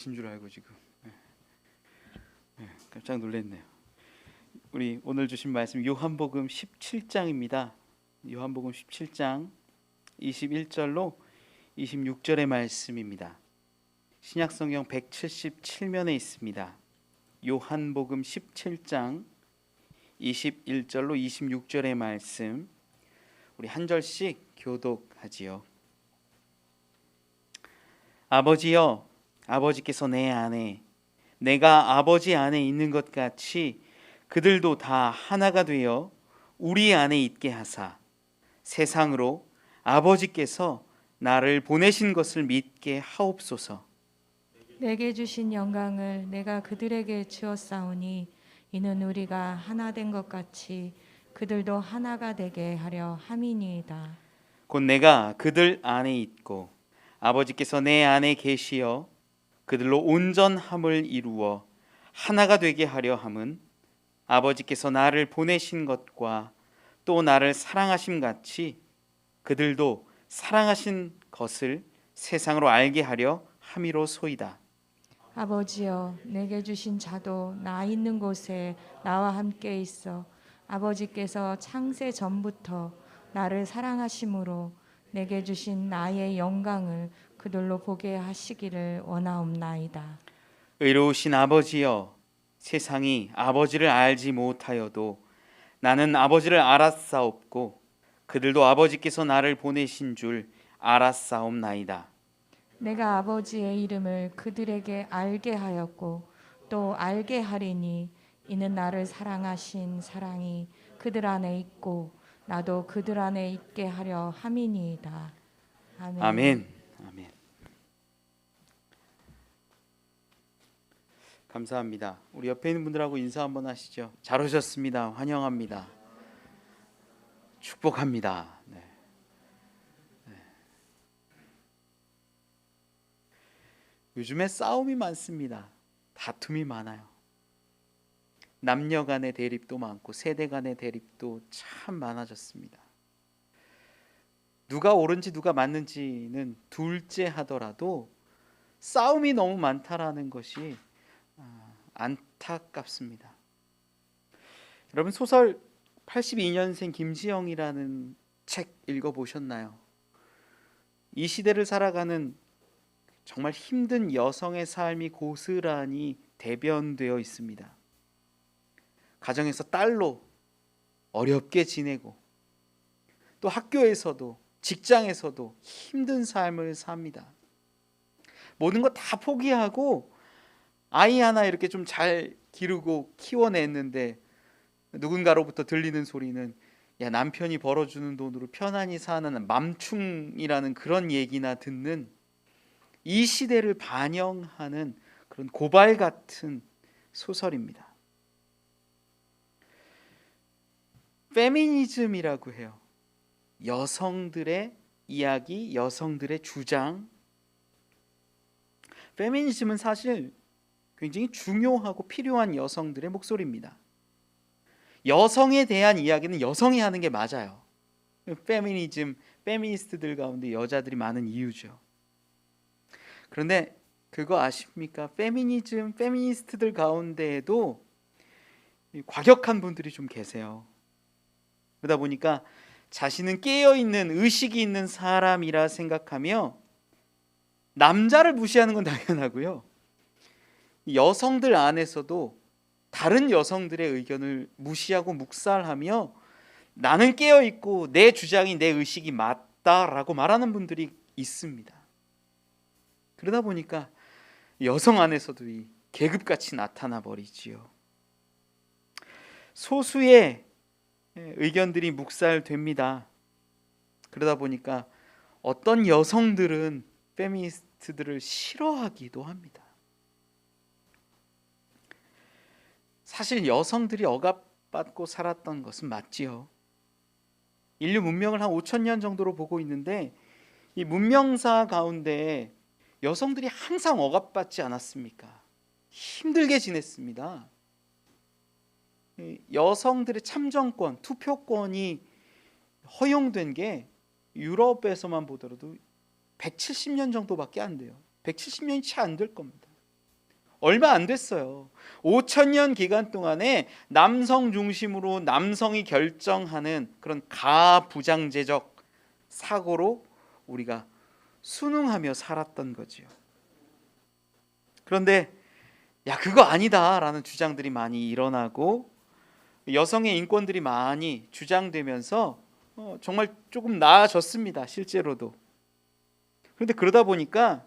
신 줄 알고 지금 깜짝 놀랐네요. 우리 오늘 주신 말씀 요한복음 17장입니다. 요한복음 17장 21절로 26절의 말씀입니다. 신약성경 177면에 있습니다. 요한복음 17장 21절로 26절의 말씀 우리 한 절씩 교독하지요. 아버지여, 아버지께서 내 안에, 내가 아버지 안에 있는 것 같이 그들도 다 하나가 되어 우리 안에 있게 하사 세상으로 아버지께서 나를 보내신 것을 믿게 하옵소서. 내게 주신 영광을 내가 그들에게 주었사오니 이는 우리가 하나 된 것 같이 그들도 하나가 되게 하려 함이니이다. 곧 내가 그들 안에 있고 아버지께서 내 안에 계시어 그들로 온전함을 이루어 하나가 되게 하려 함은 아버지께서 나를 보내신 것과 또 나를 사랑하심 같이 그들도 사랑하신 것을 세상으로 알게 하려 함이로소이다. 아버지여, 내게 주신 자도 나 있는 곳에 나와 함께 있어 아버지께서 창세 전부터 나를 사랑하심으로 내게 주신 나의 영광을 그들로 보게 하시기를 원하옵나이다. 의로우신 아버지여, 세상이 아버지를 알지 못하여도 나는 아버지를 알았사옵고 그들도 아버지께서 나를 보내신 줄 알았사옵나이다. 내가 아버지의 이름을 그들에게 알게 하였고 또 알게 하리니 이는 나를 사랑하신 사랑이 그들 안에 있고 나도 그들 안에 있게 하려 함이니이다. 아멘. 아멘. 아멘. 감사합니다. 우리 옆에 있는 분들하고 인사 한번 하시죠. 잘 오셨습니다. 환영합니다. 축복합니다. 네. 요즘에 싸움이 많습니다. 다툼이 많아요. 남녀 간의 대립도 많고 세대 간의 대립도 참 많아졌습니다. 누가 옳은지 누가 맞는지는 둘째 하더라도 싸움이 너무 많다라는 것이 안타깝습니다. 여러분 소설 82년생 김지영이라는 책 읽어보셨나요? 이 시대를 살아가는 정말 힘든 여성의 삶이 고스란히 대변되어 있습니다. 가정에서 딸로 어렵게 지내고 또 학교에서도 직장에서도 힘든 삶을 삽니다. 모든 거 다 포기하고 아이 하나 이렇게 좀 잘 기르고 키워냈는데 누군가로부터 들리는 소리는 야, 남편이 벌어주는 돈으로 편안히 사는 맘충이라는 그런 얘기나 듣는 이 시대를 반영하는 그런 고발 같은 소설입니다. 페미니즘이라고 해요. 여성들의 이야기, 여성들의 주장. 페미니즘은 사실 굉장히 중요하고 필요한 여성들의 목소리입니다. 여성에 대한 이야기는 여성이 하는 게 맞아요. 페미니즘, 페미니스트들 가운데 여자들이 많은 이유죠. 그런데 그거 아십니까? 페미니즘, 페미니스트들 가운데에도 과격한 분들이 좀 계세요. 그러다 보니까 자신은 깨어있는 의식이 있는 사람이라 생각하며 남자를 무시하는 건 당연하고요. 여성들 안에서도 다른 여성들의 의견을 무시하고 묵살하며 나는 깨어있고 내 주장이 내 의식이 맞다라고 말하는 분들이 있습니다. 그러다 보니까 여성 안에서도 이 계급같이 나타나 버리지요. 소수의 의견들이 묵살됩니다. 그러다 보니까 어떤 여성들은 페미니스트들을 싫어하기도 합니다. 사실 여성들이 억압받고 살았던 것은 맞지요. 인류 문명을 한 5천 년 정도로 보고 있는데 이 문명사 가운데 여성들이 항상 억압받지 않았습니까? 힘들게 지냈습니다. 여성들의 참정권, 투표권이 허용된 게 유럽에서만 보더라도 170년 정도밖에 안 돼요. 170년이 채 안 될 겁니다. 얼마 안 됐어요. 5,000년 기간 동안에 남성 중심으로 남성이 결정하는 그런 가부장제적 사고로 우리가 순응하며 살았던 거지요. 그런데 야, 그거 아니다라는 주장들이 많이 일어나고 여성의 인권들이 많이 주장되면서 정말 조금 나아졌습니다. 실제로도. 그런데 그러다 보니까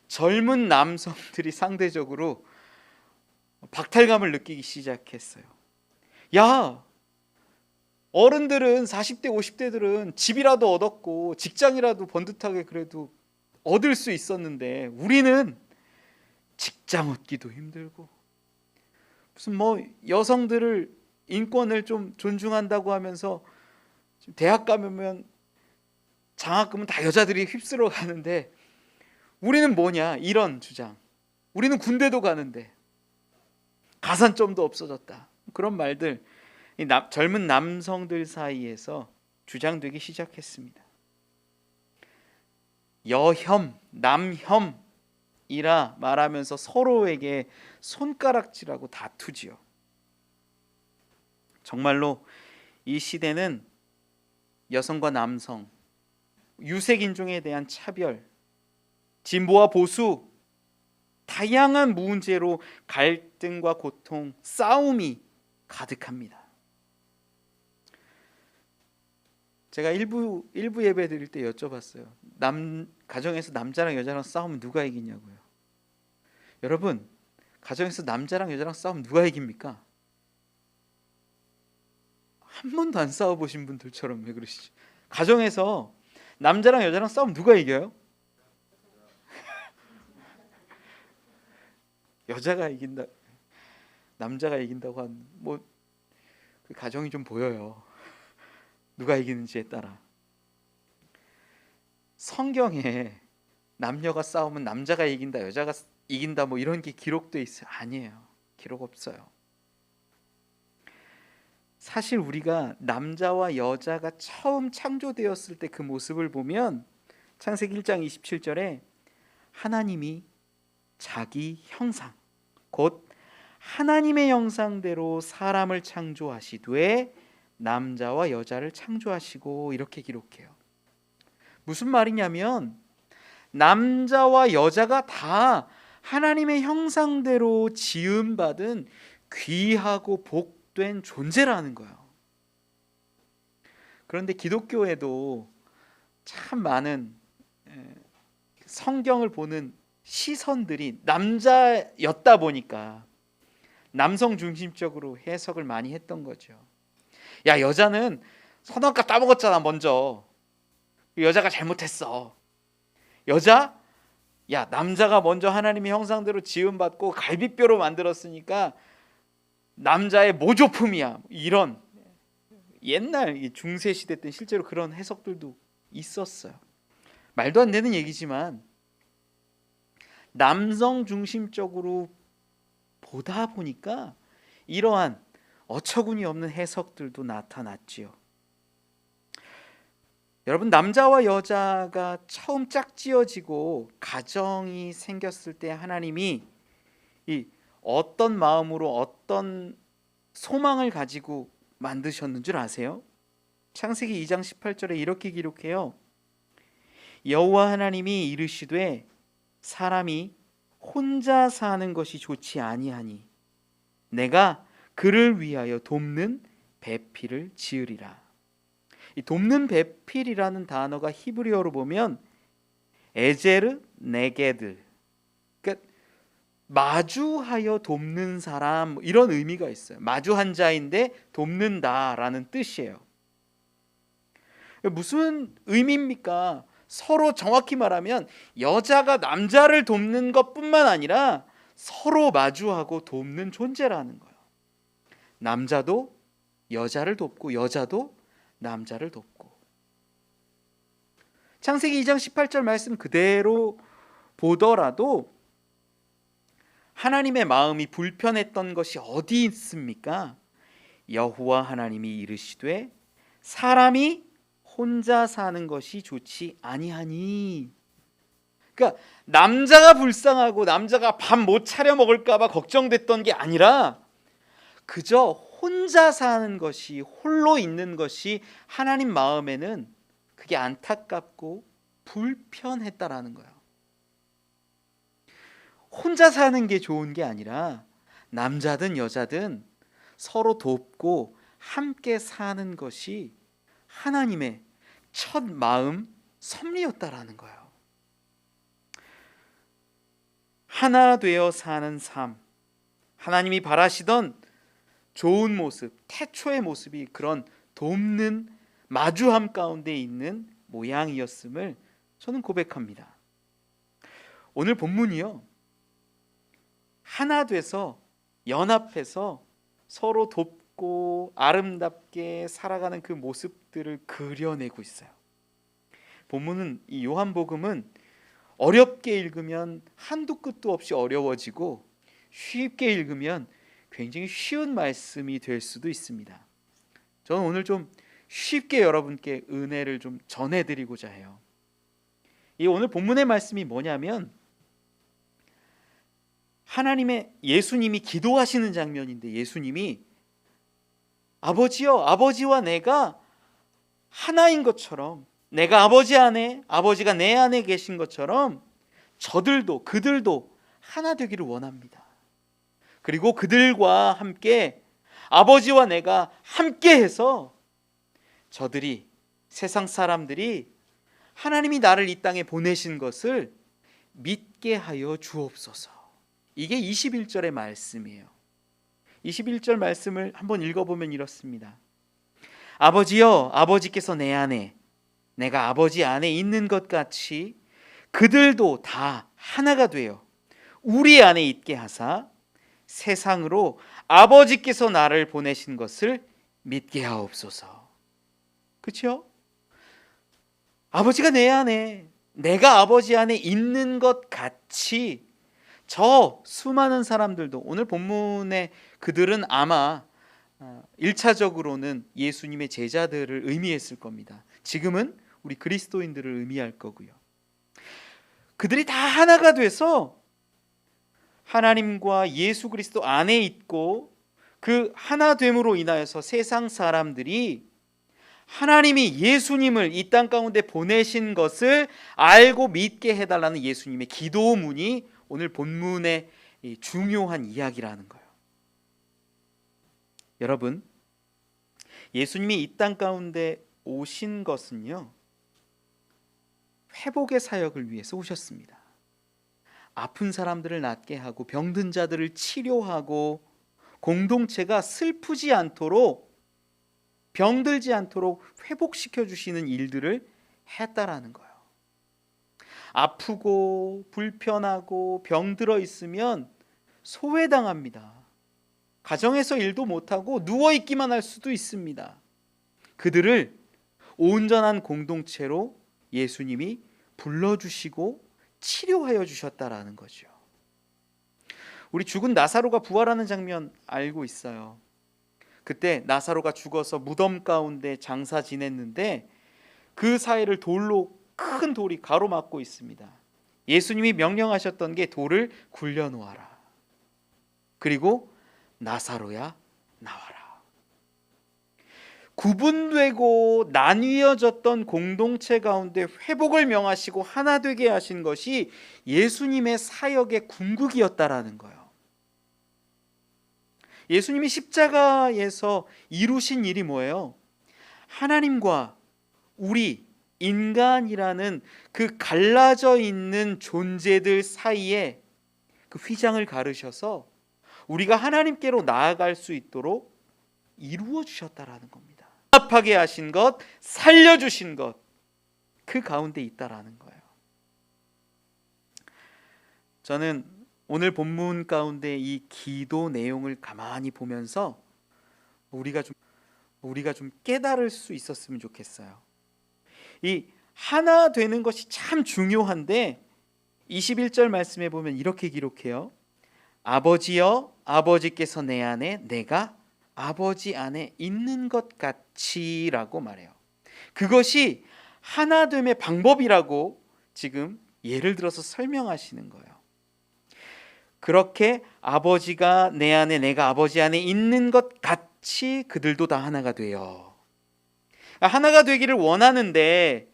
젊은 남성들이 상대적으로 박탈감을 느끼기 시작했어요. 야, 어른들은 40대 50대들은 집이라도 얻었고 직장이라도 번듯하게 그래도 얻을 수 있었는데 우리는 직장 얻기도 힘들고 무슨 뭐 여성들을 인권을 좀 존중한다고 하면서 대학 가면 장학금은 다 여자들이 휩쓸어 가는데 우리는 뭐냐, 이런 주장. 우리는 군대도 가는데 가산점도 없어졌다. 그런 말들 젊은 남성들 사이에서 주장되기 시작했습니다. 여혐, 남혐이라 말하면서 서로에게 손가락질하고 다투지요. 정말로 이 시대는 여성과 남성, 유색인종에 대한 차별, 진보와 보수, 다양한 문제로 갈등과 고통, 싸움이 가득합니다. 제가 일부 예배 드릴 때 여쭤봤어요. 가정에서 남자랑 여자랑 싸우면 누가 이기냐고요. 여러분, 가정에서 남자랑 여자랑 싸우면 누가 이깁니까? 한 번도 안 싸워보신 분들처럼 왜 그러시죠? 가정에서 남자랑 여자랑 싸우면 누가 이겨요? 여자가 이긴다, 남자가 이긴다고 한 그 가정이 좀 보여요. 누가 이기는지에 따라. 성경에 남녀가 싸우면 남자가 이긴다, 여자가 이긴다 뭐 이런 게 기록돼 있어요? 아니에요. 기록 없어요. 사실 우리가 남자와 여자가 처음 창조되었을 때 그 모습을 보면 창세기 1장 27절에 하나님이 자기 형상, 곧 하나님의 형상대로 사람을 창조하시되 남자와 여자를 창조하시고, 이렇게 기록해요. 무슨 말이냐면 남자와 여자가 다 하나님의 형상대로 지음받은 귀하고 복된 존재라는 거예요. 그런데 기독교에도 참 많은 성경을 보는 시선들이 남자였다 보니까 남성 중심적으로 해석을 많이 했던 거죠. 야, 여자는 선악과 따먹었잖아 먼저. 여자가 잘못했어. 여자? 야, 남자가 먼저 하나님의 형상대로 지음받고 갈비뼈로 만들었으니까 남자의 모조품이야. 이런 옛날 중세 시대 때 실제로 그런 해석들도 있었어요. 말도 안 되는 얘기지만 남성 중심적으로 보다 보니까 이러한 어처구니 없는 해석들도 나타났지요. 여러분, 남자와 여자가 처음 짝지어지고 가정이 생겼을 때 하나님이 이 어떤 마음으로 어떤 소망을 가지고 만드셨는 줄 아세요? 창세기 2장 18절에 이렇게 기록해요. 여호와 하나님이 이르시되 사람이 혼자 사는 것이 좋지 아니하니 내가 그를 위하여 돕는 배필을 지으리라. 이 돕는 배필이라는 단어가 히브리어로 보면 에제르 네게드, 그러니까 마주하여 돕는 사람, 이런 의미가 있어요. 마주한 자인데 돕는다라는 뜻이에요. 무슨 의미입니까? 서로 정확히 말하면 여자가 남자를 돕는 것뿐만 아니라 서로 마주하고 돕는 존재라는 거예요. 남자도 여자를 돕고 여자도 남자를 돕고. 창세기 2장 18절 말씀 그대로 보더라도 하나님의 마음이 불편했던 것이 어디 있습니까? 여호와 하나님이 이르시되 사람이 혼자 사는 것이 좋지 아니하니. 그러니까 남자가 불쌍하고 남자가 밥 못 차려 먹을까 봐 걱정됐던 게 아니라 그저 혼자 사는 것이, 홀로 있는 것이 하나님 마음에는 그게 안타깝고 불편했다라는 거예요. 혼자 사는 게 좋은 게 아니라 남자든 여자든 서로 돕고 함께 사는 것이 하나님의 첫 마음 섭리였다라는 거예요. 하나 되어 사는 삶, 하나님이 바라시던 좋은 모습, 태초의 모습이 그런 돕는 마주함 가운데 있는 모양이었음을 저는 고백합니다. 오늘 본문이요, 하나 돼서 연합해서 서로 돕고 아름답게 살아가는 그 모습들을 그려내고 있어요. 본문은, 이 요한복음은 어렵게 읽으면 한두 끝도 없이 어려워지고 쉽게 읽으면 굉장히 쉬운 말씀이 될 수도 있습니다. 저는 오늘 좀 쉽게 여러분께 은혜를 좀 전해드리고자 해요. 이 오늘 본문의 말씀이 뭐냐면, 하나님의 예수님이 기도하시는 장면인데, 예수님이 아버지여, 아버지와 내가 하나인 것처럼, 내가 아버지 안에, 아버지가 내 안에 계신 것처럼 저들도, 그들도 하나 되기를 원합니다. 그리고 그들과 함께 아버지와 내가 함께해서 저들이, 세상 사람들이 하나님이 나를 이 땅에 보내신 것을 믿게 하여 주옵소서. 이게 21절의 말씀이에요. 21절 말씀을 한번 읽어보면 이렇습니다. 아버지여, 아버지께서 내 안에, 내가 아버지 안에 있는 것 같이 그들도 다 하나가 되어 우리 안에 있게 하사 세상으로 아버지께서 나를 보내신 것을 믿게 하옵소서. 그렇죠? 아버지가 내 안에, 내가 아버지 안에 있는 것 같이 저 수많은 사람들도, 오늘 본문의 그들은 아마 1차적으로는 예수님의 제자들을 의미했을 겁니다. 지금은 우리 그리스도인들을 의미할 거고요. 그들이 다 하나가 돼서 하나님과 예수 그리스도 안에 있고, 그 하나됨으로 인하여서 세상 사람들이 하나님이 예수님을 이 땅 가운데 보내신 것을 알고 믿게 해달라는 예수님의 기도문이 오늘 본문의 중요한 이야기라는 거예요. 여러분, 예수님이 이 땅 가운데 오신 것은요, 회복의 사역을 위해서 오셨습니다. 아픈 사람들을 낫게 하고 병든 자들을 치료하고 공동체가 슬프지 않도록, 병들지 않도록 회복시켜 주시는 일들을 했다라는 거예요. 아프고 불편하고 병들어 있으면 소외당합니다. 가정에서 일도 못하고 누워있기만 할 수도 있습니다. 그들을 온전한 공동체로 예수님이 불러주시고 치료하여 주셨다라는 거죠. 우리 죽은 나사로가 부활하는 장면 알고 있어요. 그때 나사로가 죽어서 무덤 가운데 장사 지냈는데 그 사이를 돌로, 큰 돌이 가로막고 있습니다. 예수님이 명령하셨던 게 돌을 굴려놓아라. 그리고 나사로야 나와라. 구분되고 나뉘어졌던 공동체 가운데 회복을 명하시고 하나 되게 하신 것이 예수님의 사역의 궁극이었다라는 거예요. 예수님이 십자가에서 이루신 일이 뭐예요? 하나님과 우리 인간이라는 그 갈라져 있는 존재들 사이에 그 휘장을 가르셔서 우리가 하나님께로 나아갈 수 있도록 이루어 주셨다라는 겁니다. 합하게 하신 것, 살려주신 것, 그 가운데 있다라는 거예요. 저는 오늘 본문 가운데 이 기도 내용을 가만히 보면서 우리가 좀 깨달을 수 있었으면 좋겠어요. 이 하나 되는 것이 참 중요한데 21절 말씀에 보면 이렇게 기록해요. 아버지여, 아버지께서 내 안에, 내가 아버지 안에 있는 것 같이라고 말해요. 그것이 하나됨의 방법이라고 지금 예를 들어서 설명하시는 거예요. 그렇게 아버지가 내 안에 내가 아버지 안에 있는 것 같이 그들도 다 하나가 돼요. 하나가 되기를 원하는데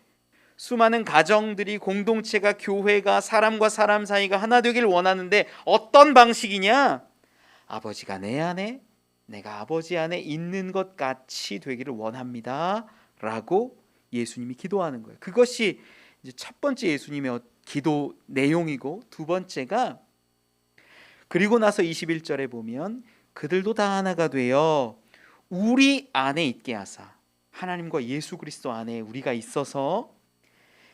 수많은 가정들이, 공동체가, 교회가, 사람과 사람 사이가 하나 되기를 원하는데 어떤 방식이냐? 아버지가 내 안에 내가 아버지 안에 있는 것 같이 되기를 원합니다 라고 예수님이 기도하는 거예요. 그것이 이제 첫 번째 예수님의 기도 내용이고, 두 번째가 그리고 나서 21절에 보면 그들도 다 하나가 되어 우리 안에 있게 하사, 하나님과 예수 그리스도 안에 우리가 있어서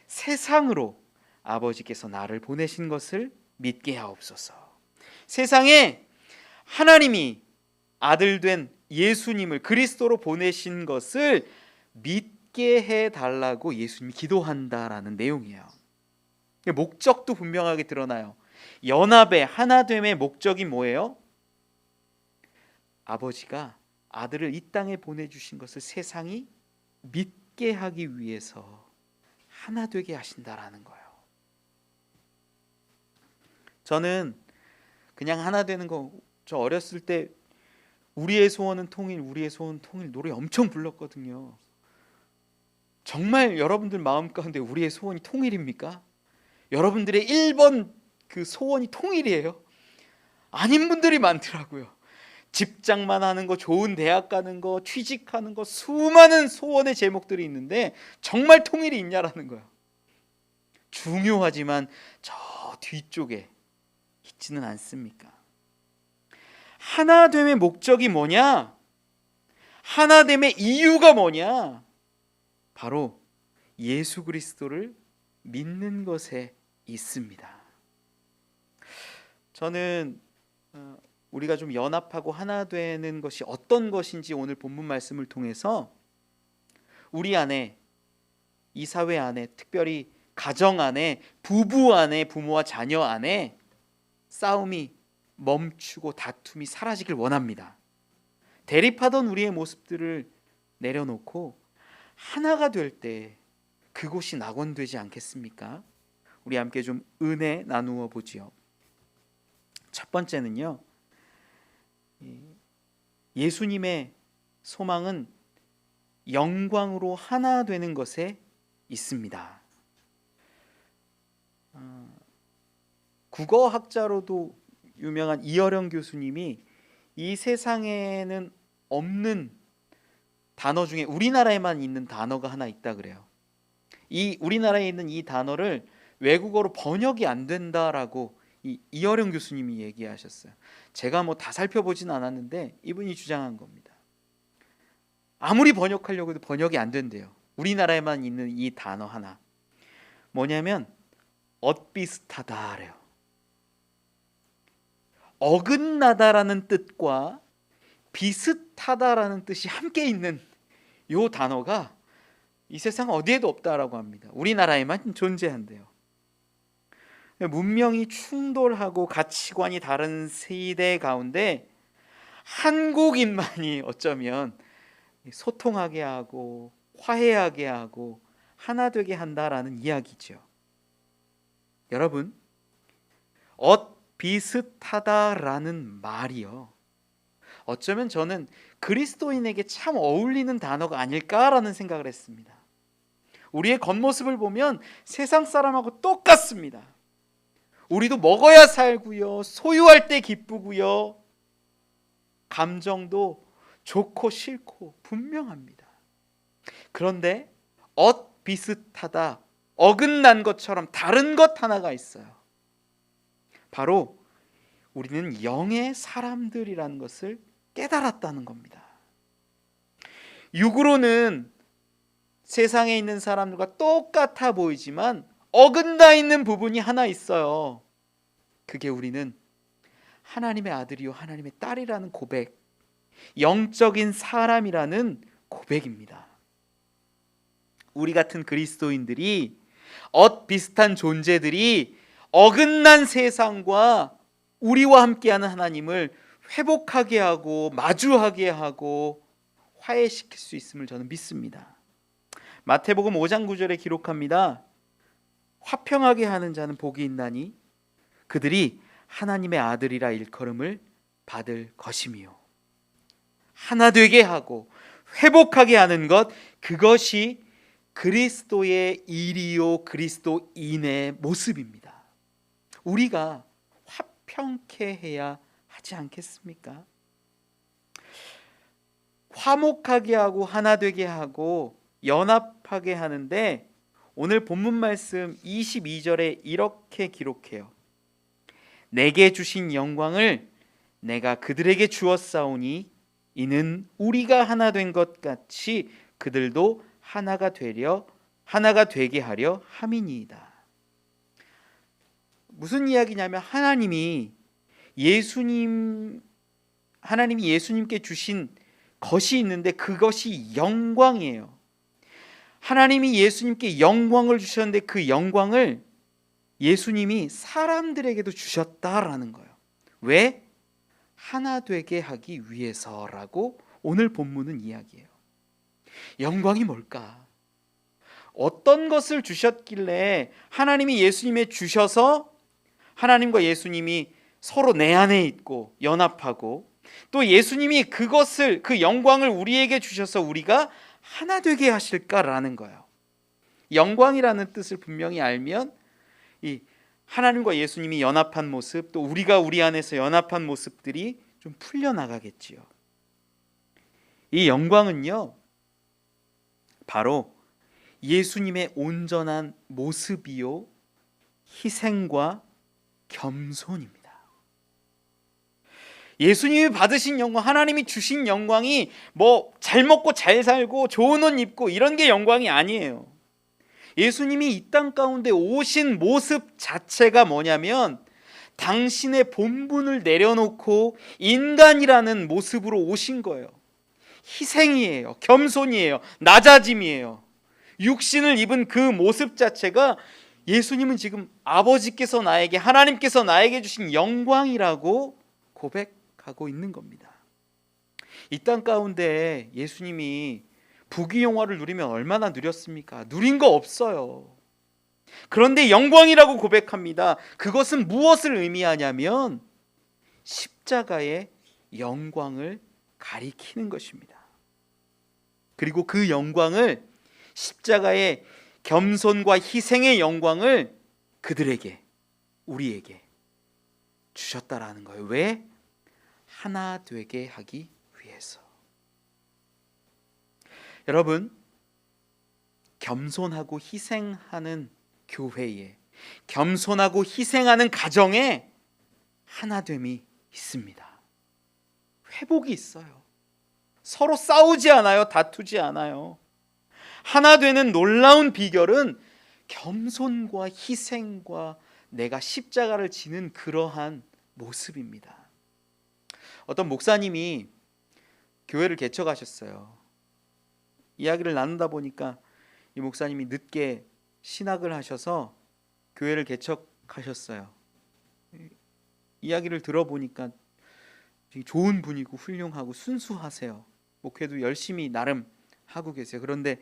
세상으로 아버지께서 나를 보내신 것을 믿게 하옵소서. 세상에 하나님이 아들 된 예수님을 그리스도로 보내신 것을 믿게 해달라고 예수님이 기도한다라는 내용이에요. 목적도 분명하게 드러나요. 연합의 하나됨의 목적이 뭐예요? 아버지가 아들을 이 땅에 보내주신 것을 세상이 믿게 하기 위해서 하나 되게 하신다라는 거예요. 저는 그냥 하나 되는 거, 저 어렸을 때 우리의 소원은 통일, 우리의 소원은 통일 노래 엄청 불렀거든요. 정말 여러분들 마음 가운데 우리의 소원이 통일입니까? 여러분들의 1번 그 소원이 통일이에요? 아닌 분들이 많더라고요. 직장만 하는 거, 좋은 대학 가는 거, 취직하는 거, 수많은 소원의 제목들이 있는데 정말 통일이 있냐라는 거예요. 중요하지만 저 뒤쪽에 있지는 않습니까? 하나됨의 목적이 뭐냐? 하나됨의 이유가 뭐냐? 바로 예수 그리스도를 믿는 것에 있습니다. 저는 우리가 좀 연합하고 하나 되는 것이 어떤 것인지 오늘 본문 말씀을 통해서 우리 안에, 이 사회 안에, 특별히 가정 안에, 부부 안에, 부모와 자녀 안에 싸움이 멈추고 다툼이 사라지길 원합니다. 대립하던 우리의 모습들을 내려놓고 하나가 될 때 그곳이 낙원되지 않겠습니까? 우리 함께 좀 은혜 나누어 보지요. 첫 번째는요, 예수님의 소망은 영광으로 하나 되는 것에 있습니다. 국어학자로도 유명한 이어령 교수님이 이 세상에는 없는 단어 중에 우리나라에만 있는 단어가 하나 있다 그래요. 이 우리나라에 있는 이 단어를 외국어로 번역이 안 된다라고 이어령 교수님이 얘기하셨어요. 제가 뭐 다 살펴보진 않았는데 이분이 주장한 겁니다. 아무리 번역하려고 해도 번역이 안 된대요. 우리나라에만 있는 이 단어 하나. 뭐냐면 엇비슷하다래요. 어긋나다라는 뜻과 비슷하다라는 뜻이 함께 있는 이 단어가 이 세상 어디에도 없다라고 합니다. 우리나라에만 존재한대요. 문명이 충돌하고 가치관이 다른 세대 가운데 한국인만이 어쩌면 소통하게 하고 화해하게 하고 하나 되게 한다라는 이야기죠. 여러분, 비슷하다라는 말이요, 어쩌면 저는 그리스도인에게 참 어울리는 단어가 아닐까라는 생각을 했습니다. 우리의 겉모습을 보면 세상 사람하고 똑같습니다. 우리도 먹어야 살고요, 소유할 때 기쁘고요, 감정도 좋고 싫고 분명합니다. 그런데 비슷하다, 어긋난 것처럼 다른 것 하나가 있어요. 바로 우리는 영의 사람들이라는 것을 깨달았다는 겁니다. 육으로는 세상에 있는 사람들과 똑같아 보이지만 어긋나 있는 부분이 하나 있어요. 그게 우리는 하나님의 아들이요 하나님의 딸이라는 고백, 영적인 사람이라는 고백입니다. 우리 같은 그리스도인들이, 비슷한 존재들이 어긋난 세상과 우리와 함께하는 하나님을 회복하게 하고 마주하게 하고 화해시킬 수 있음을 저는 믿습니다. 마태복음 5장 9절에 기록합니다. 화평하게 하는 자는 복이 있나니 그들이 하나님의 아들이라 일컬음을 받을 것이미요. 하나 되게 하고 회복하게 하는 것, 그것이 그리스도의 일이요 그리스도인의 모습입니다. 우리가 화평케 해야 하지 않겠습니까? 화목하게 하고 하나 되게 하고 연합하게 하는데, 오늘 본문 말씀 22절에 이렇게 기록해요. 내게 주신 영광을 내가 그들에게 주었사오니 이는 우리가 하나 된 것 같이 그들도 하나가 되게 하려 함이니이다. 무슨 이야기냐면 하나님이 예수님께 주신 것이 있는데 그것이 영광이에요. 하나님이 예수님께 영광을 주셨는데 그 영광을 예수님이 사람들에게도 주셨다라는 거예요. 왜? 하나 되게 하기 위해서라고 오늘 본문은 이야기해요. 영광이 뭘까? 어떤 것을 주셨길래 하나님이 예수님에 주셔서 하나님과 예수님이 서로 내 안에 있고 연합하고, 또 예수님이 그 영광을 우리에게 주셔서 우리가 하나 되게 하실까라는 거예요. 영광이라는 뜻을 분명히 알면 이 하나님과 예수님이 연합한 모습, 또 우리가 우리 안에서 연합한 모습들이 좀 풀려나가겠지요. 이 영광은요, 바로 예수님의 온전한 모습이요 희생과 겸손입니다. 예수님이 받으신 영광, 하나님이 주신 영광이 뭐 잘 먹고 잘 살고 좋은 옷 입고 이런 게 영광이 아니에요. 예수님이 이 땅 가운데 오신 모습 자체가 뭐냐면 당신의 본분을 내려놓고 인간이라는 모습으로 오신 거예요. 희생이에요. 겸손이에요. 낮아짐이에요. 육신을 입은 그 모습 자체가 예수님은 지금 아버지께서 나에게, 하나님께서 나에게 주신 영광이라고 고백하고 있는 겁니다. 이 땅 가운데 예수님이 부귀영화를 누리면 얼마나 누렸습니까? 누린 거 없어요. 그런데 영광이라고 고백합니다. 그것은 무엇을 의미하냐면 십자가의 영광을 가리키는 것입니다. 그리고 그 영광을, 십자가의 겸손과 희생의 영광을 그들에게, 우리에게 주셨다라는 거예요. 왜? 하나 되게 하기 위해서. 여러분, 겸손하고 희생하는 교회에, 겸손하고 희생하는 가정에 하나됨이 있습니다. 회복이 있어요. 서로 싸우지 않아요. 다투지 않아요. 하나 되는 놀라운 비결은 겸손과 희생과 내가 십자가를 지는 그러한 모습입니다. 어떤 목사님이 교회를 개척하셨어요. 이야기를 나누다 보니까 이 목사님이 늦게 신학을 하셔서 교회를 개척하셨어요. 이야기를 들어보니까 좋은 분이고 훌륭하고 순수하세요. 목회도 열심히 나름 하고 계세요. 그런데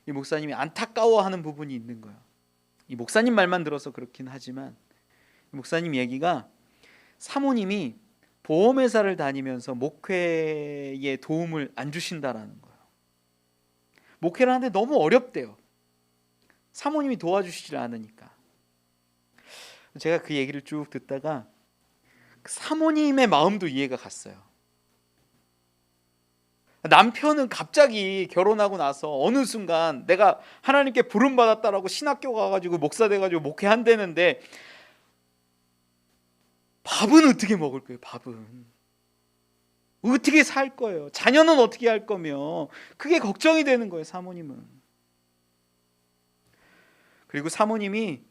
이 목사님이 안타까워하는 부분이 있는 거예요. 이 목사님 말만 들어서 그렇긴 하지만 이 목사님 얘기가 사모님이 보험회사를 다니면서 목회에 도움을 안 주신다라는 거예요. 목회를 하는데 너무 어렵대요. 사모님이 도와주시질 않으니까. 제가 그 얘기를 쭉 듣다가 사모님의 마음도 이해가 갔어요. 남편은 갑자기 결혼하고 나서 어느 순간 내가 하나님께 부름받았다라고 신학교 가가지고 목사 돼가지고 목회한다는데 밥은 어떻게 먹을 거예요? 밥은 어떻게 살 거예요? 자녀는 어떻게 할 거며? 그게 걱정이 되는 거예요, 사모님은. 그리고 사모님이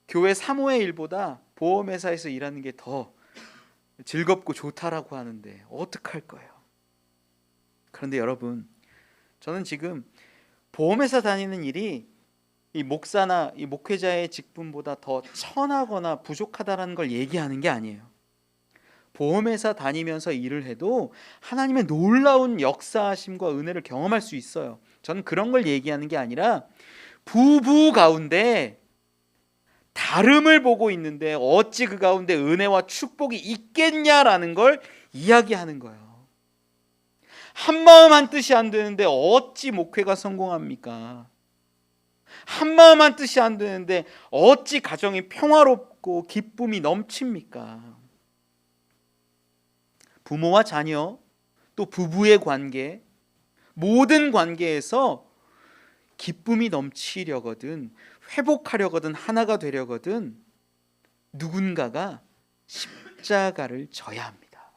교회 사모의 일보다 보험회사에서 일하는 게 더 즐겁고 좋다라고 하는데 어떡할 거예요? 그런데 여러분, 저는 지금 보험회사 다니는 일이 이 목사나 이 목회자의 직분보다 더 천하거나 부족하다라는 걸 얘기하는 게 아니에요. 보험회사 다니면서 일을 해도 하나님의 놀라운 역사하심과 은혜를 경험할 수 있어요. 저는 그런 걸 얘기하는 게 아니라 부부 가운데 다름을 보고 있는데 어찌 그 가운데 은혜와 축복이 있겠냐라는 걸 이야기하는 거예요. 한마음 한뜻이 안 되는데 어찌 목회가 성공합니까? 한마음 한뜻이 안 되는데 어찌 가정이 평화롭고 기쁨이 넘칩니까? 부모와 자녀, 또 부부의 관계, 모든 관계에서 기쁨이 넘치려거든, 회복하려거든, 하나가 되려거든 누군가가 십자가를 져야 합니다.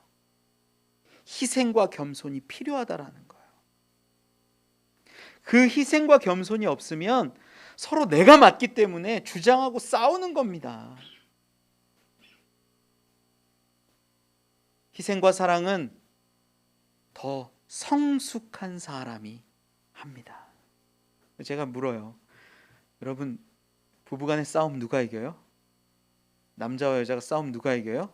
희생과 겸손이 필요하다라는 거예요. 그 희생과 겸손이 없으면 서로 내가 맞기 때문에 주장하고 싸우는 겁니다. 희생과 사랑은 더 성숙한 사람이 합니다. 제가 물어요. 여러분, 부부간의 싸움 누가 이겨요? 남자와 여자가 싸움 누가 이겨요?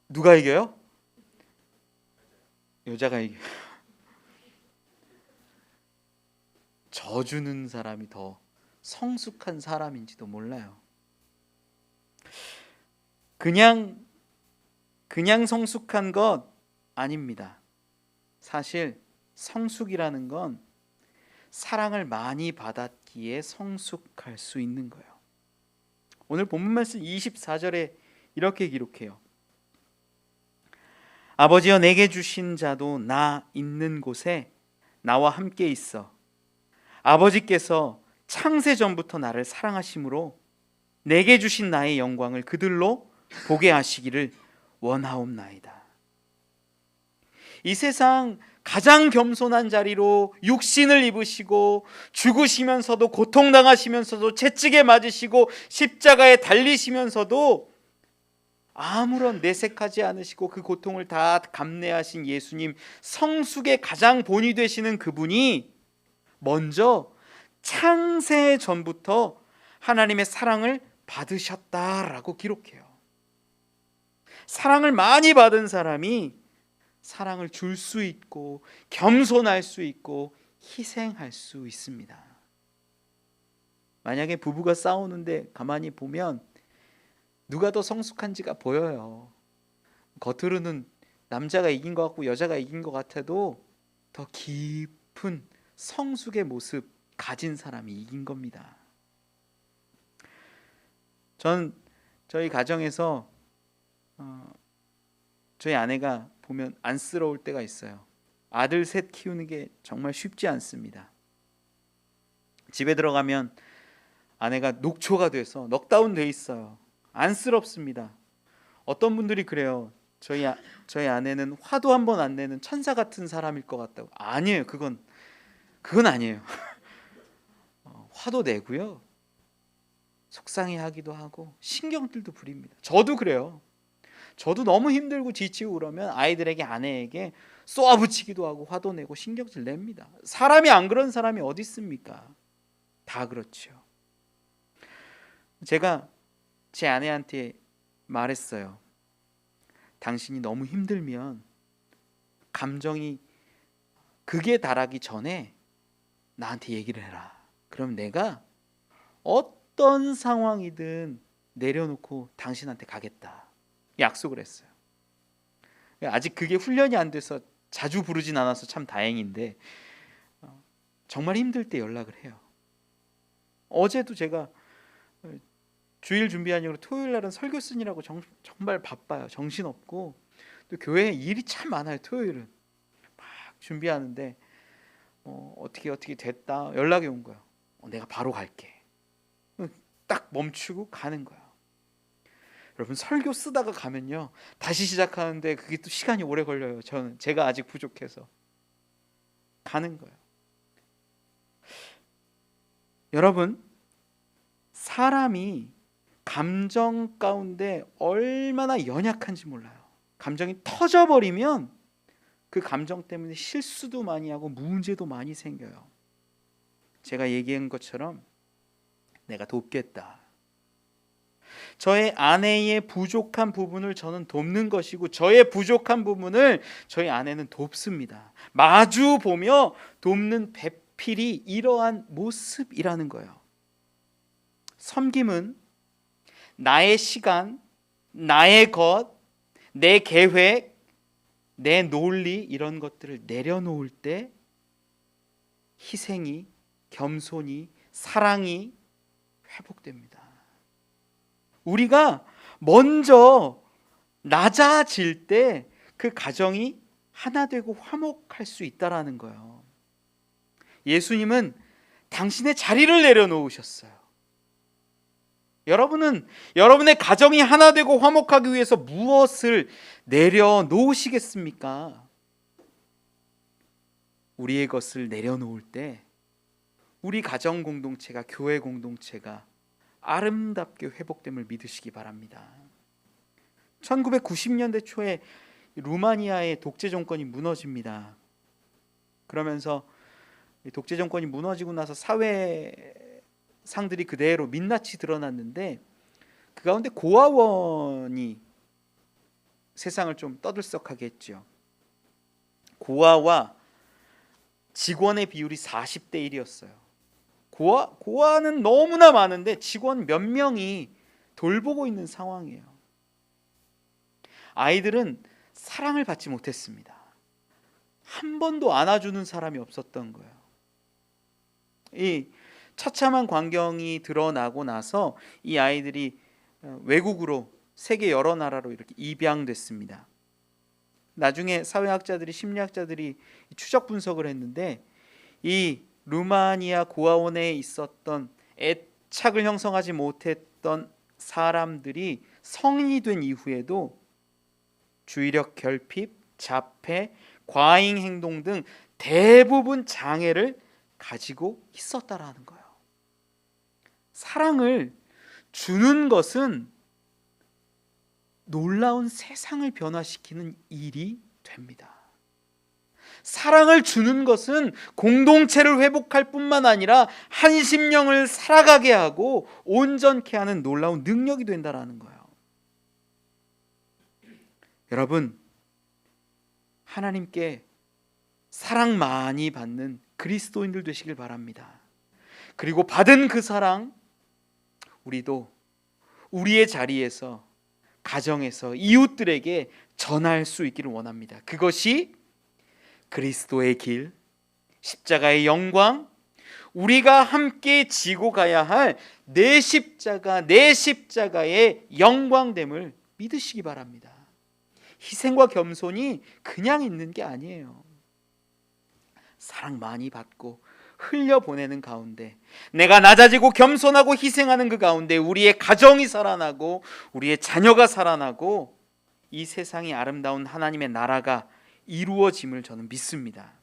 누가 이겨요? 여자가 이겨요. 져주는 사람이 더 성숙한 사람인지도 몰라요. 그냥 성숙한 것 아닙니다. 사실 성숙이라는 건 사랑을 많이 받았기에 성숙할 수 있는 거예요. 오늘 본문 말씀 24절에 이렇게 기록해요. 아버지여 내게 주신 자도 나 있는 곳에 나와 함께 있어. 아버지께서 창세 전부터 나를 사랑하심으로 내게 주신 나의 영광을 그들로 보게 하시기를 원하옵나이다. 이 세상 가장 겸손한 자리로 육신을 입으시고 죽으시면서도 고통당하시면서도 채찍에 맞으시고 십자가에 달리시면서도 아무런 내색하지 않으시고 그 고통을 다 감내하신 예수님, 성숙의 가장 본이 되시는 그분이 먼저 창세 전부터 하나님의 사랑을 받으셨다라고 기록해요. 사랑을 많이 받은 사람이 사랑을 줄 수 있고 겸손할 수 있고 희생할 수 있습니다. 만약에 부부가 싸우는데 가만히 보면 누가 더 성숙한지가 보여요. 겉으로는 남자가 이긴 것 같고 여자가 이긴 것 같아도 더 깊은 성숙의 모습 가진 사람이 이긴 겁니다. 전 저희 가정에서 저희 아내가 보면 안쓰러울 때가 있어요. 아들 셋 키우는 게 정말 쉽지 않습니다. 집에 들어가면 아내가 녹초가 돼서 넉다운 돼 있어요. 안쓰럽습니다. 어떤 분들이 그래요. 저희 아내는 화도 한 번 안 내는 천사 같은 사람일 것 같다고. 아니에요. 그건 아니에요. 화도 내고요. 속상해하기도 하고 신경들도 부립니다. 저도 그래요. 저도 너무 힘들고 지치고 그러면 아이들에게 아내에게 쏘아붙이기도 하고 화도 내고 신경질 냅니다. 사람이 안 그런 사람이 어디 있습니까? 다 그렇죠. 제가 제 아내한테 말했어요. 당신이 너무 힘들면 감정이 극에 달하기 전에 나한테 얘기를 해라. 그럼 내가 어떤 상황이든 내려놓고 당신한테 가겠다. 약속을 했어요. 아직 그게 훈련이 안 돼서 자주 부르진 않아서 참 다행인데 정말 힘들 때 연락을 해요. 어제도 제가 주일 준비하느라고 토요일 날은 설교 쓰느라고 정말 바빠요. 정신없고 또 교회에 일이 참 많아요. 토요일은 막 준비하는데 어떻게 됐다 연락이 온 거예요. 내가 바로 갈게. 딱 멈추고 가는 거예요. 여러분 설교 쓰다가 가면요 다시 시작하는데 그게 또 시간이 오래 걸려요. 제가 아직 부족해서 가는 거예요. 여러분 사람이 감정 가운데 얼마나 연약한지 몰라요. 감정이 터져버리면 그 감정 때문에 실수도 많이 하고 문제도 많이 생겨요. 제가 얘기한 것처럼 내가 돕겠다. 저의 아내의 부족한 부분을 저는 돕는 것이고 저의 부족한 부분을 저희 아내는 돕습니다. 마주 보며 돕는 배필이 이러한 모습이라는 거예요. 섬김은 나의 시간, 나의 것, 내 계획, 내 논리 이런 것들을 내려놓을 때 희생이, 겸손이, 사랑이 회복됩니다. 우리가 먼저 낮아질 때 그 가정이 하나 되고 화목할 수 있다라는 거예요. 예수님은 당신의 자리를 내려놓으셨어요. 여러분은 여러분의 가정이 하나 되고 화목하기 위해서 무엇을 내려놓으시겠습니까? 우리의 것을 내려놓을 때 우리 가정 공동체가, 교회 공동체가 아름답게 회복됨을 믿으시기 바랍니다. 1990년대 초에 루마니아의 독재 정권이 무너집니다. 그러면서 독재 정권이 무너지고 나서 사회상들이 그대로 민낯이 드러났는데 그 가운데 고아원이 세상을 좀 떠들썩하게 했죠. 고아와 직원의 비율이 40대 1이었어요. 고아는 너무나 많은데 직원 몇 명이 돌보고 있는 상황이에요. 아이들은 사랑을 받지 못했습니다. 한 번도 안아주는 사람이 없었던 거예요. 이 처참한 광경이 드러나고 나서 이 아이들이 외국으로, 세계 여러 나라로 이렇게 입양됐습니다. 나중에 사회학자들이, 심리학자들이 추적 분석을 했는데 이 루마니아 고아원에 있었던 애착을 형성하지 못했던 사람들이 성인이 된 이후에도 주의력 결핍, 자폐, 과잉 행동 등 대부분 장애를 가지고 있었다라는 거예요. 사랑을 주는 것은 놀라운 세상을 변화시키는 일이 됩니다. 사랑을 주는 것은 공동체를 회복할 뿐만 아니라 한 심령을 살아가게 하고 온전케 하는 놀라운 능력이 된다라는 거예요. 여러분, 하나님께 사랑 많이 받는 그리스도인들 되시길 바랍니다. 그리고 받은 그 사랑 우리도 우리의 자리에서, 가정에서 이웃들에게 전할 수 있기를 원합니다. 그것이 그리스도의 길, 십자가의 영광, 우리가 함께 지고 가야 할 내 십자가의 영광됨을 믿으시기 바랍니다. 희생과 겸손이 그냥 있는 게 아니에요. 사랑 많이 받고 흘려보내는 가운데, 내가 낮아지고 겸손하고 희생하는 그 가운데 우리의 가정이 살아나고 우리의 자녀가 살아나고 이 세상이 아름다운 하나님의 나라가 이루어짐을 저는 믿습니다.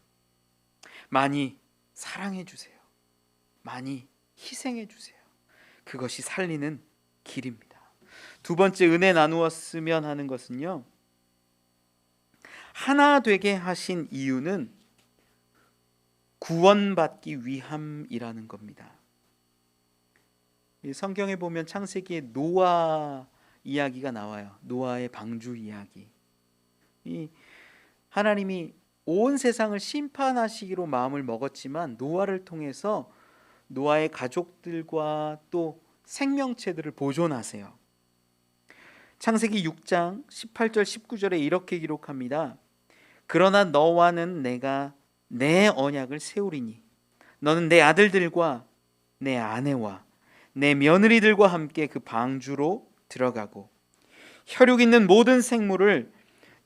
많이 사랑해 주세요. 많이 희생해 주세요. 그것이 살리는 길입니다. 두 번째 은혜 나누었으면 하는 것은요, 하나 되게 하신 이유는 구원받기 위함이라는 겁니다. 성경에 보면 창세기에 노아 이야기가 나와요. 노아의 방주 이야기. 하나님이 온 세상을 심판하시기로 마음을 먹었지만 노아를 통해서 노아의 가족들과 또 생명체들을 보존하세요. 창세기 6장 18절 19절에 이렇게 기록합니다. 그러나 너와는 내가 내 언약을 세우리니 너는 내 아들들과 내 아내와 내 며느리들과 함께 그 방주로 들어가고 혈육 있는 모든 생물을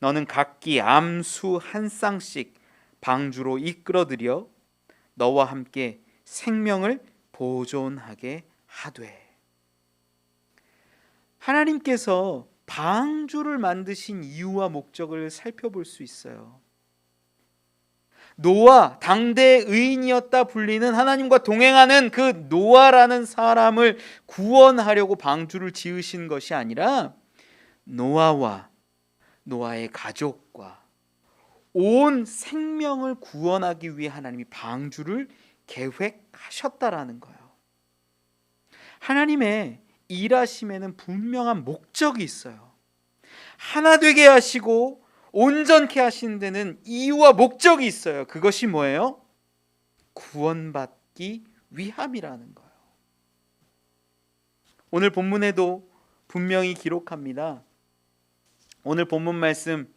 너는 각기 암수 한 쌍씩 방주로 이끌어들여 너와 함께 생명을 보존하게 하되. 하나님께서 방주를 만드신 이유와 목적을 살펴볼 수 있어요. 노아, 당대 의인이었다 불리는 하나님과 동행하는 그 노아라는 사람을 구원하려고 방주를 지으신 것이 아니라 노아와 노아의 가족과 온 생명을 구원하기 위해 하나님이 방주를 계획하셨다라는 거예요. 하나님의 일하심에는 분명한 목적이 있어요. 하나 되게 하시고 온전케 하시는 데는 이유와 목적이 있어요. 그것이 뭐예요? 구원받기 위함이라는 거예요. 오늘 본문에도 분명히 기록합니다. 오늘 본문 말씀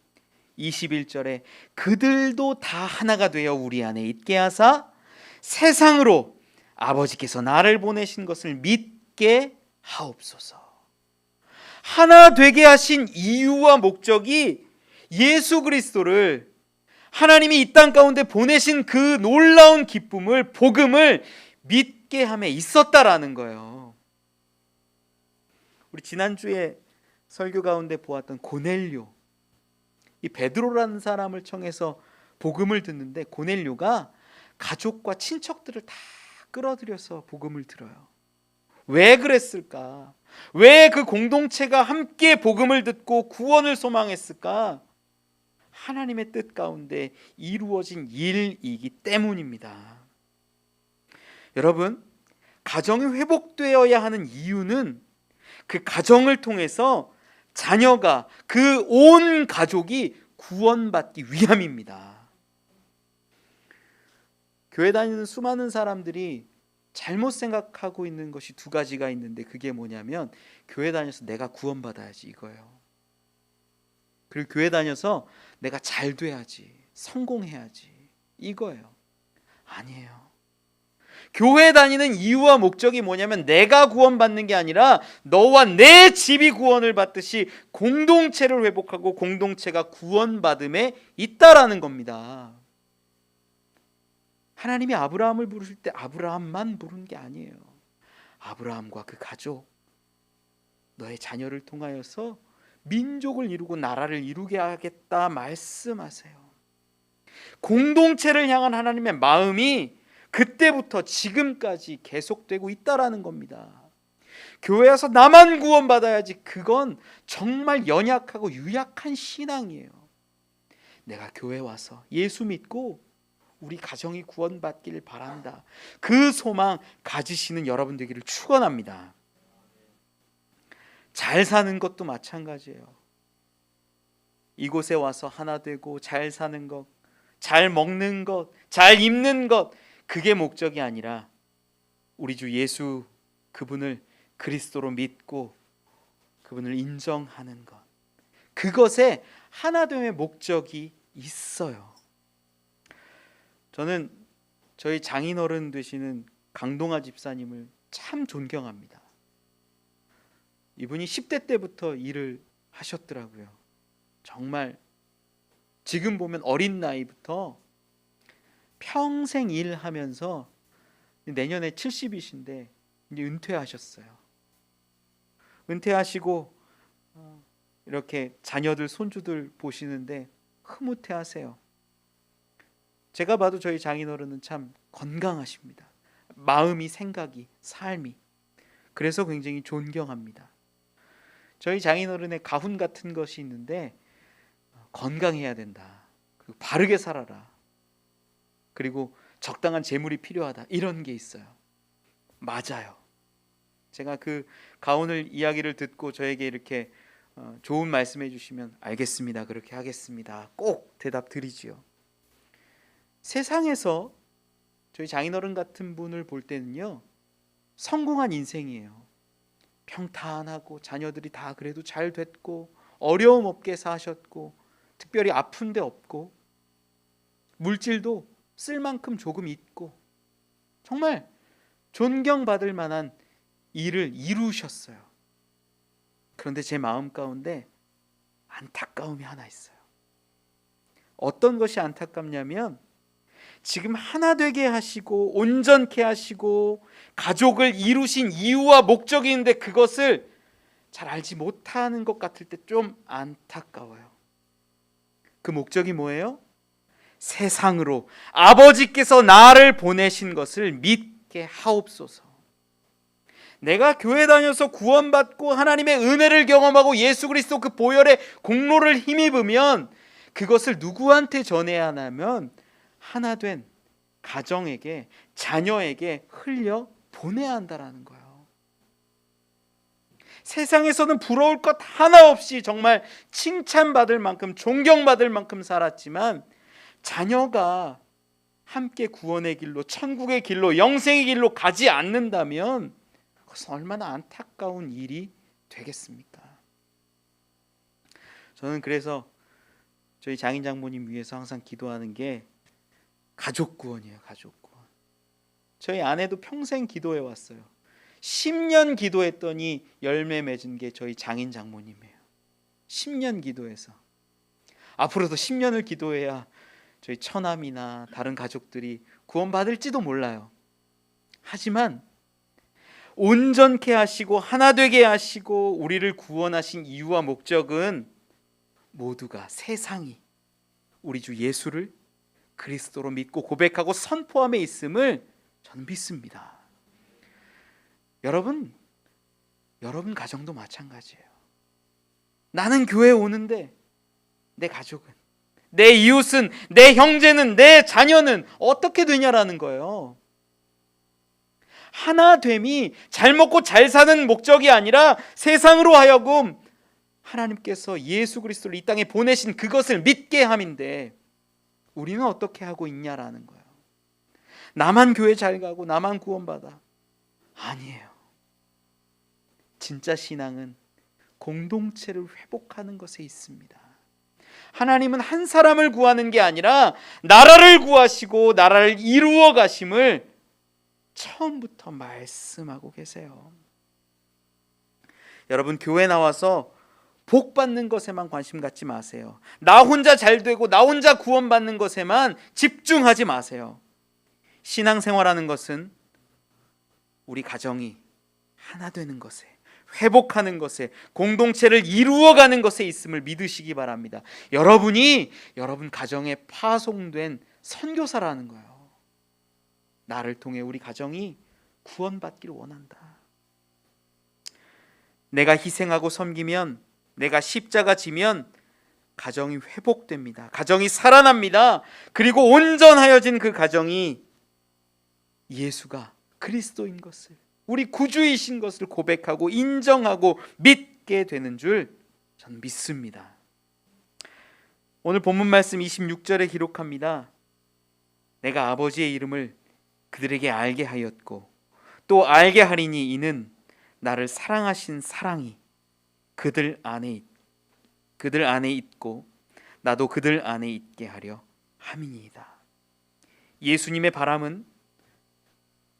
21절에 그들도 다 하나가 되어 우리 안에 있게 하사 세상으로 아버지께서 나를 보내신 것을 믿게 하옵소서. 하나 되게 하신 이유와 목적이 예수 그리스도를 하나님이 이 땅 가운데 보내신 그 놀라운 기쁨을, 복음을 믿게 함에 있었다라는 거예요. 우리 지난주에 설교 가운데 보았던 고넬료, 이 베드로라는 사람을 청해서 복음을 듣는데 고넬료가 가족과 친척들을 다 끌어들여서 복음을 들어요. 왜 그랬을까? 왜 그 공동체가 함께 복음을 듣고 구원을 소망했을까? 하나님의 뜻 가운데 이루어진 일이기 때문입니다. 여러분, 가정이 회복되어야 하는 이유는 그 가정을 통해서 자녀가, 그 온 가족이 구원받기 위함입니다. 교회 다니는 수많은 사람들이 잘못 생각하고 있는 것이 두 가지가 있는데, 그게 뭐냐면 교회 다녀서 내가 구원받아야지 이거예요. 그리고 교회 다녀서 내가 잘 돼야지, 성공해야지 이거예요. 아니에요. 교회 다니는 이유와 목적이 뭐냐면 내가 구원받는 게 아니라 너와 내 집이 구원을 받듯이 공동체를 회복하고 공동체가 구원받음에 있다라는 겁니다. 하나님이 아브라함을 부르실 때 아브라함만 부른 게 아니에요. 아브라함과 그 가족, 너의 자녀를 통하여서 민족을 이루고 나라를 이루게 하겠다 말씀하세요. 공동체를 향한 하나님의 마음이 그때부터 지금까지 계속되고 있다라는 겁니다. 교회 와서 나만 구원받아야지, 그건 정말 연약하고 유약한 신앙이에요. 내가 교회 와서 예수 믿고 우리 가정이 구원받길 바란다, 그 소망 가지시는 여러분 되기를 축원합니다. 잘 사는 것도 마찬가지예요. 이곳에 와서 하나 되고 잘 사는 것, 잘 먹는 것, 잘 입는 것, 그게 목적이 아니라 우리 주 예수 그분을 그리스도로 믿고 그분을 인정하는 것, 그것에 하나됨의 목적이 있어요. 저는 저희 장인어른 되시는 강동아 집사님을 참 존경합니다. 이분이 10대 때부터 일을 하셨더라고요. 정말 지금 보면 어린 나이부터 평생 일하면서 내년에 70이신데 이제 은퇴하셨어요. 은퇴하시고 이렇게 자녀들, 손주들 보시는데 흐뭇해하세요. 제가 봐도 저희 장인어른은 참 건강하십니다. 마음이, 생각이, 삶이. 그래서 굉장히 존경합니다. 저희 장인어른의 가훈 같은 것이 있는데, 건강해야 된다, 그리고 바르게 살아라, 그리고 적당한 재물이 필요하다, 이런 게 있어요. 맞아요. 제가 그 가훈을 이야기를 듣고 저에게 이렇게 좋은 말씀해 주시면 알겠습니다, 그렇게 하겠습니다, 꼭 대답 드리지요. 세상에서 저희 장인어른 같은 분을 볼 때는요, 성공한 인생이에요. 평탄하고 자녀들이 다 그래도 잘 됐고 어려움 없게 사셨고 특별히 아픈 데 없고 물질도 쓸 만큼 조금 있고 정말 존경받을 만한 일을 이루셨어요. 그런데 제 마음 가운데 안타까움이 하나 있어요. 어떤 것이 안타깝냐면 지금 하나 되게 하시고 온전케 하시고 가족을 이루신 이유와 목적이 있는데 그것을 잘 알지 못하는 것 같을 때 좀 안타까워요. 그 목적이 뭐예요? 세상으로 아버지께서 나를 보내신 것을 믿게 하옵소서. 내가 교회 다녀서 구원받고 하나님의 은혜를 경험하고 예수 그리스도 그 보혈의 공로를 힘입으면 그것을 누구한테 전해야 하냐면 하나 된 가정에게, 자녀에게 흘려 보내야 한다라는 거예요. 세상에서는 부러울 것 하나 없이 정말 칭찬받을 만큼, 존경받을 만큼 살았지만 자녀가 함께 구원의 길로, 천국의 길로, 영생의 길로 가지 않는다면 그것은 얼마나 안타까운 일이 되겠습니까? 저는 그래서 저희 장인 장모님 위해서 항상 기도하는 게 가족 구원이에요. 가족 구원. 저희 아내도 평생 기도해 왔어요. 10년 기도했더니 열매 맺은 게 저희 장인 장모님이에요. 10년 기도해서. 앞으로도 10년을 기도해야 저희 처남이나 다른 가족들이 구원받을지도 몰라요. 하지만 온전케 하시고 하나 되게 하시고 우리를 구원하신 이유와 목적은 모두가, 세상이 우리 주 예수를 그리스도로 믿고 고백하고 선포함에 있음을 저는 믿습니다. 여러분 가정도 마찬가지예요. 나는 교회에 오는데 내 가족은, 내 이웃은, 내 형제는, 내 자녀는 어떻게 되냐라는 거예요. 하나됨이 잘 먹고 잘 사는 목적이 아니라 세상으로 하여금 하나님께서 예수 그리스도를 이 땅에 보내신 그것을 믿게 함인데 우리는 어떻게 하고 있냐라는 거예요. 나만 교회 잘 가고 나만 구원받아. 아니에요. 진짜 신앙은 공동체를 회복하는 것에 있습니다. 하나님은 한 사람을 구하는 게 아니라 나라를 구하시고 나라를 이루어 가심을 처음부터 말씀하고 계세요. 여러분, 교회 나와서 복 받는 것에만 관심 갖지 마세요. 나 혼자 잘 되고 나 혼자 구원받는 것에만 집중하지 마세요. 신앙생활하는 것은 우리 가정이 하나 되는 것에, 회복하는 것에, 공동체를 이루어가는 것에 있음을 믿으시기 바랍니다. 여러분이 여러분 가정에 파송된 선교사라는 거예요. 나를 통해 우리 가정이 구원받기를 원한다. 내가 희생하고 섬기면, 내가 십자가 지면 가정이 회복됩니다. 가정이 살아납니다. 그리고 온전하여진 그 가정이 예수가 그리스도인 것을, 우리 구주이신 것을 고백하고 인정하고 믿게 되는 줄 저는 믿습니다. 오늘 본문 말씀 26절에 기록합니다. 내가 아버지의 이름을 그들에게 알게 하였고 또 알게 하리니 이는 나를 사랑하신 사랑이 그들 안에 있고 나도 그들 안에 있게 하려 함이니이다. 예수님의 바람은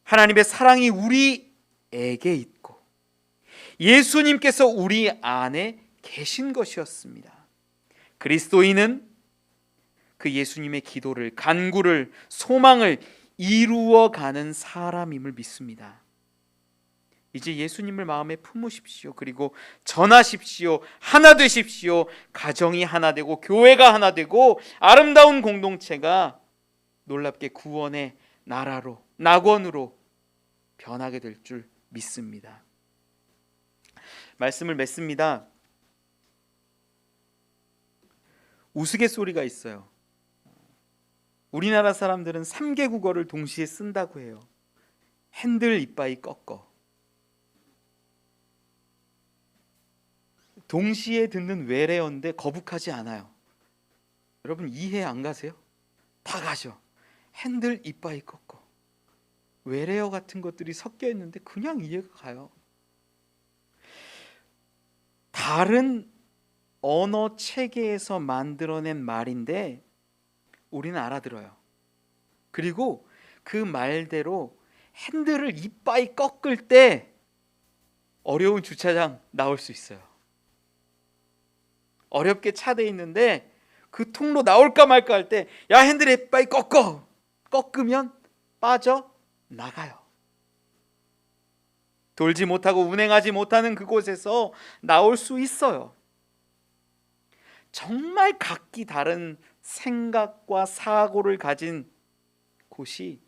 하나님의 사랑이 우리에게 있고 예수님께서 우리 안에 계신 것이었습니다. 그리스도인은 그 예수님의 기도를, 간구를, 소망을 이루어가는 사람임을 믿습니다. 이제 예수님을 마음에 품으십시오. 그리고 전하십시오. 하나 되십시오. 가정이 하나 되고 교회가 하나 되고 아름다운 공동체가 놀랍게 구원의 나라로, 낙원으로 변하게 될 줄 믿습니다. 말씀을 맺습니다. 우스갯소리가 있어요. 우리나라 사람들은 3개 국어를 동시에 쓴다고 해요. 핸들 이빠이 꺾어. 동시에 듣는 외래어인데 거북하지 않아요. 여러분 이해 안 가세요? 다 가죠. 핸들 이빠이 꺾어. 외래어 같은 것들이 섞여 있는데 그냥 이해가 가요. 다른 언어 체계에서 만들어낸 말인데 우리는 알아들어요. 그리고 그 말대로 핸들을 이빠이 꺾을 때 어려운 주차장 나올 수 있어요. 어렵게 차돼 있는데 그 통로 나올까 말까 할 때 야 핸들 이빠이 꺾어. 꺾으면 빠져 나가요. 돌지 못하고 운행하지 못하는 그곳에서 나올 수 있어요. 정말 각기 다른 생각과 사고를 가진 곳이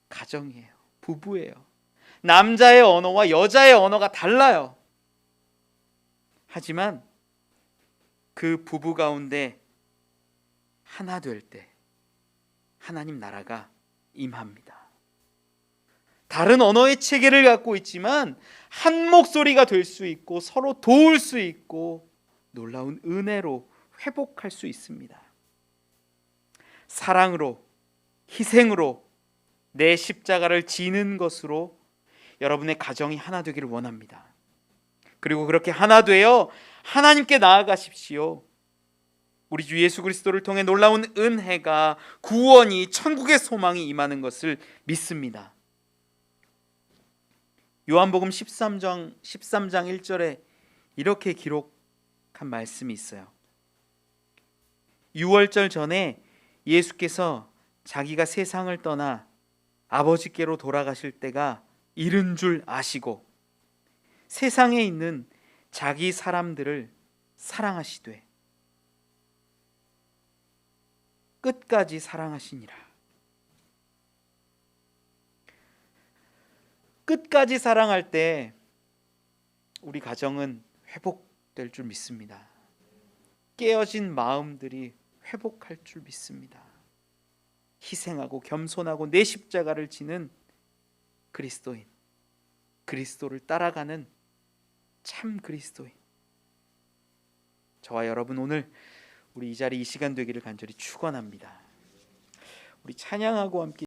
가정이에요. 부부예요. 남자의 언어와 여자의 언어가 달라요. 하지만 그 부부 가운데 하나 될 때 하나님 나라가 임합니다. 다른 언어의 체계를 갖고 있지만 한 목소리가 될 수 있고 서로 도울 수 있고 놀라운 은혜로 회복할 수 있습니다. 사랑으로, 희생으로, 내 십자가를 지는 것으로 여러분의 가정이 하나 되기를 원합니다. 그리고 그렇게 하나 되어 하나님께 나아가십시오. 우리 주 예수 그리스도를 통해 놀라운 은혜가, 구원이, 천국의 소망이 임하는 것을 믿습니다. 요한복음 13장 1절에 이렇게 기록한 말씀이 있어요. 유월절 전에 예수께서 자기가 세상을 떠나 아버지께로 돌아가실 때가 이른 줄 아시고 세상에 있는 자기 사람들을 사랑하시되 끝까지 사랑하시니라. 끝까지 사랑할 때 우리 가정은 회복될 줄 믿습니다. 깨어진 마음들이 회복할 줄 믿습니다. 희생하고 겸손하고 내 십자가를 지는 그리스도인, 그리스도를 따라가는 참 그리스도인, 저와 여러분 오늘 우리 이 자리 이 시간 되기를 간절히 축원합니다. 우리 찬양하고 함께